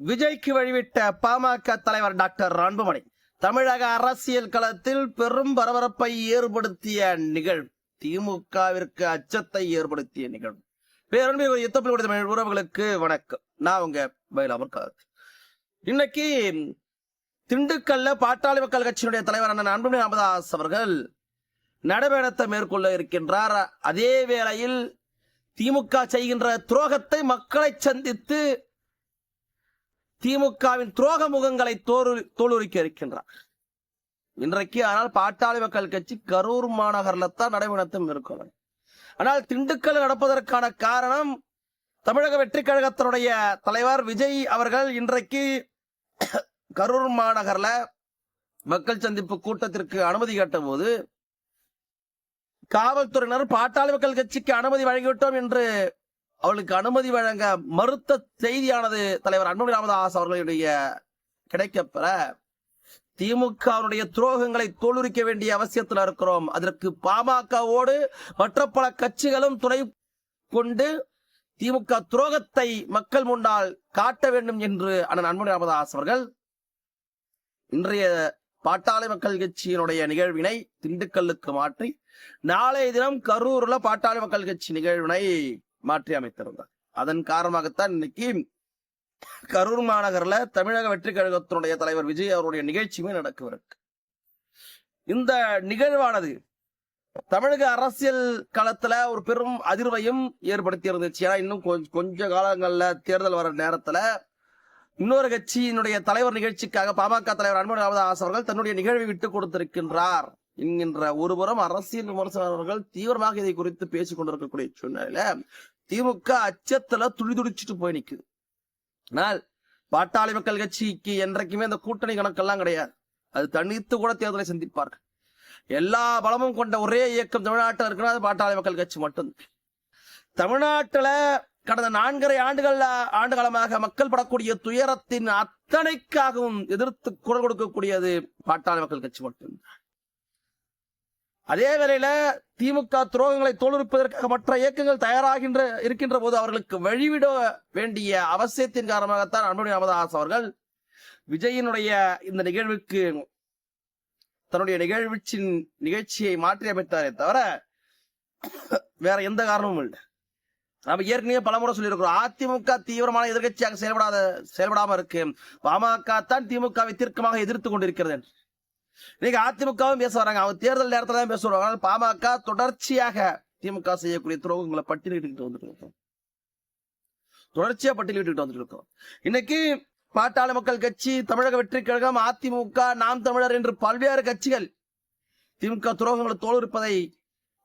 விஜய்க்கு வழிவிட்ட பாமக தலைவர் டாக்டர் அன்புமணி தமிழக அரசியல் களத்தில் பெரும் பரபரப்பை ஏற்படுத்திய நிகழ்வு, திமுகவிற்கு அச்சத்தை ஏற்படுத்திய நிகழ்வு. பேரன்பில் தமிழ் உறவுகளுக்கு வணக்கம். நான் உங்க பயிலாமர். இன்னைக்கு திண்டுக்கல்ல பாட்டாளி மக்கள் கட்சியினுடைய தலைவர் அண்ணன் அன்புமணி ராமதாஸ் அவர்கள் நடைபயணத்தை மேற்கொள்ள இருக்கின்றார். அதே வேளையில் திமுக செய்கின்ற துரோகத்தை மக்களை சந்தித்து திமுகவின் துரோக முகங்களை தோலுரிக்க இருக்கின்றார் இன்றைக்கு. ஆனால் பாட்டாளி மக்கள் கட்சி கரூர் மாநகரில் தான் நடைபயணத்தை மேற்கொள்ள. ஆனால் திண்டுக்கல் நடப்பதற்கான காரணம், தமிழக வெற்றி கழகத்தினுடைய தலைவர் விஜய் அவர்கள் இன்றைக்கு கரூர் மாநகர்ல மக்கள் சந்திப்பு கூட்டத்திற்கு அனுமதி கேட்ட போது காவல்துறையினர் பாட்டாளி மக்கள் கட்சிக்கு அனுமதி வழங்கிவிட்டோம் என்று அவர்களுக்கு அனுமதி வழங்க மறுத்த செய்தியானது தலைவர் அன்புமணி ராமதாஸ் அவர்களுடைய கிடைக்கப்பெற திமுகவுடைய துரோகங்களை தோலுரிக்க வேண்டிய அவசியத்தில் இருக்கிறோம். அதற்கு பாமகவோடு மற்ற பல கட்சிகளும் துணை கொண்டு திமுக துரோகத்தை மக்கள் முன்னால் காட்ட வேண்டும் என்று அண்ணன் அன்புமணி ராமதாஸ் அவர்கள் இன்றைய பாட்டாளி மக்கள் கட்சியினுடைய நிகழ்வினை திண்டுக்கல்லுக்கு மாற்றி நாளைய தினம் கரூர்ல பாட்டாளி மக்கள் கட்சி நிகழ்வினை மாற்றி அமைத்திருந்தார். அதன் காரணமாகத்தான் இன்னைக்கு கரூர் மாநகர்ல தமிழக வெற்றி கழகத்தினுடைய தலைவர் விஜய் அவருடைய நிகழ்ச்சியுமே நடக்கவிருக்கு. இந்த நிகழ்வானது தமிழக அரசியல் களத்துல ஒரு பெரும் அதிர்வையும் ஏற்படுத்தி இருந்துச்சு. ஏன்னா இன்னும் கொஞ்ச காலங்கள்ல தேர்தல் வர நேரத்துல இன்னொரு கட்சியினுடைய தலைவர் நிகழ்ச்சிக்காக பாமக தலைவர் அன்புமணி ராமதாஸ் அவர்கள் தன்னுடைய நிகழ்வை விட்டுக் கொடுத்திருக்கின்றார் என்கின்ற ஒருபுறம் அரசியல் விமர்சகர்கள் தீவிரமாக இதை குறித்து பேசிக் கொண்டிருக்கக்கூடிய சூழ்நிலையில திமுக அச்சத்துல துடிதுடிச்சுட்டு போய் நிக்குது. ஆனால் பாட்டாளி மக்கள் கட்சிக்கு என்றைக்குமே இந்த கூட்டணி கணக்கெல்லாம் கிடையாது. அது தனித்து கூட தேர்தலை சந்திப்பார்கள். எல்லா பலமும் கொண்ட ஒரே இயக்கம் தமிழ்நாட்டில் இருக்கிறது பாட்டாளி மக்கள் கட்சி மட்டும். தமிழ்நாட்டுல கடந்த 4.5 ஆண்டு காலமாக மக்கள் படக்கூடிய துயரத்தின் அத்தனைக்காகவும் எதிர்த்து குரல் கொடுக்கக்கூடியது பாட்டாளி மக்கள் கட்சி மட்டும். அதே வேளையில திமுக துரோகங்களை தோலுரிப்பதற்காக மற்ற இயக்கங்கள் இருக்கின்ற போது அவர்களுக்கு வழிவிட வேண்டிய அவசியத்தின் காரணமாகத்தான் அன்புமணி ராமதாஸ் அவர்கள் விஜயினுடைய இந்த நிகழ்வுக்கு தன்னுடைய நிகழ்ச்சியை மாற்றி அமைத்தாரே தவிர வேற எந்த காரணமும் இல்லை. நம்ம ஏற்கனவே பலமுறை சொல்லியிருக்கிறோம், அதிமுக தீவிரமான எதிர்கட்சியாக செயல்படாம இருக்கு, பாமக தான் திமுகவை தீர்க்கமாக எதிர்த்து கொண்டிருக்கிறது. இன்னைக்கு அதிமுகவும் பேச வராங்க, அவங்க தேர்தல் நேரத்துல தான் பேசுவாங்க. பாமக தொடர்ச்சியாக திமுக செய்யக்கூடிய துரோகங்களை பட்டியலிட்டு வந்துட்டு இருக்கோம். இன்னைக்கு பாட்டாளி மக்கள் கட்சி, தமிழக வெற்றி கழகம், அதிமுக, நாம் தமிழர் என்று பல்வேறு கட்சிகள் திமுக துரோகங்களை தோலுரிப்பதை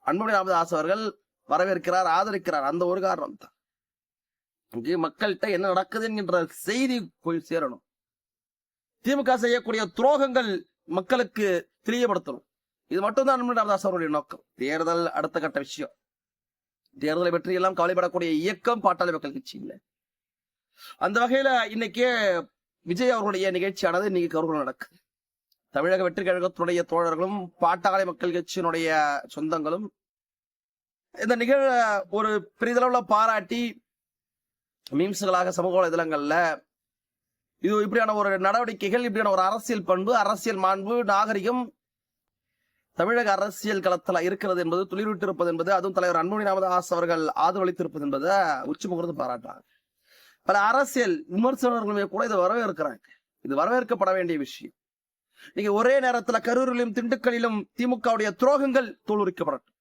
அன்புமணி ராமதாஸ் அவர்கள் வரவேற்கிறார், ஆதரிக்கிறார். அந்த ஒரு காரணம் தான் இங்கே மக்கள்கிட்ட என்ன நடக்குது என்கின்ற செய்தி போய் சேரணும். திமுக செய்யக்கூடிய துரோகங்கள் மக்களுக்கு தெரியப்படுத்தணும். இது மட்டும்தான் அன்புமணி ராமதாஸ் அவருடைய நோக்கம். தேர்தல் அடுத்த கட்ட விஷயம். தேர்தலை பற்றி எல்லாம் கவலைப்படக்கூடிய இயக்கம் பாட்டாளி மக்கள் கட்சி இல்லை. அந்த வகையில இன்னைக்கு விஜய் அவருடைய நிகழ்ச்சியானது இன்னைக்கு கரூரில் நடக்குது. தமிழக வெற்றி கழகத்தினுடைய தோழர்களும் பாட்டாளி மக்கள் கட்சியினுடைய சொந்தங்களும் இந்த நிகழ்வை ஒரு பெரிதளவுல பாராட்டி மீம்ஸ்களாக சமூக வலைதளங்கள்ல இது இப்படியான ஒரு நடவடிக்கைகள், இப்படியான ஒரு அரசியல் பண்பு, அரசியல் மாண்பு, நாகரிகம் தமிழக அரசியல் களத்துல இருக்கிறது என்பது, துளிர்விட்டு இருப்பது என்பது, அதுவும் தலைவர் அன்புமணி ராமதாஸ் அவர்கள் ஆதரவளித்திருப்பது என்பதை உச்சி முகர்ந்து பாராட்டாங்க. பல அரசியல் விமர்சகர்களுமே கூட இதை வரவேற்கிறாங்க. இது வரவேற்கப்பட வேண்டிய விஷயம். நீங்க ஒரே நேரத்துல கரூரிலும் திண்டுக்கலிலும் திமுகவுடைய துரோகங்கள் தோலுரிக்கப்படட்டும்.